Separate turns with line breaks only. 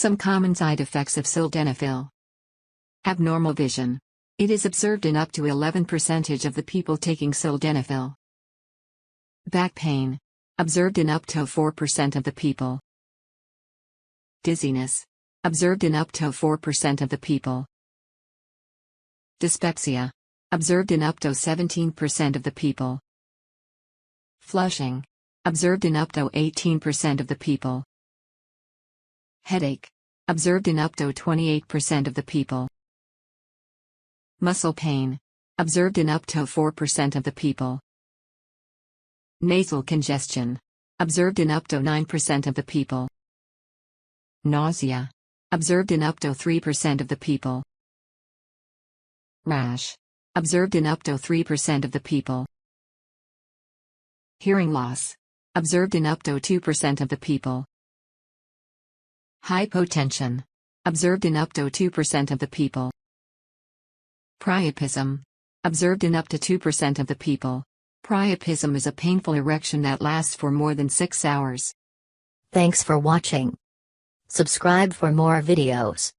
Some common side effects of sildenafil. Abnormal vision. It is observed in up to 11% of the people taking sildenafil. Back pain. Observed in up to 4% of the people. Dizziness. Observed in up to 4% of the people. Dyspepsia. Observed in up to 17% of the people. Flushing. Observed in up to 18% of the people. Headache. Observed in up to 28% of the people. Muscle pain. Observed in up to 4% of the people. Nasal congestion. Observed in up to 9% of the people. Nausea. Observed in up to 3% of the people. Rash. Observed in up to 3% of the people. Hearing loss. Observed in up to 2% of the people. Hypotension. Observed in up to 2% of the people. Priapism. Observed in up to 2% of the people. Priapism is a painful erection that lasts for more than 6 hours.
Thanks for watching. Subscribe for more videos.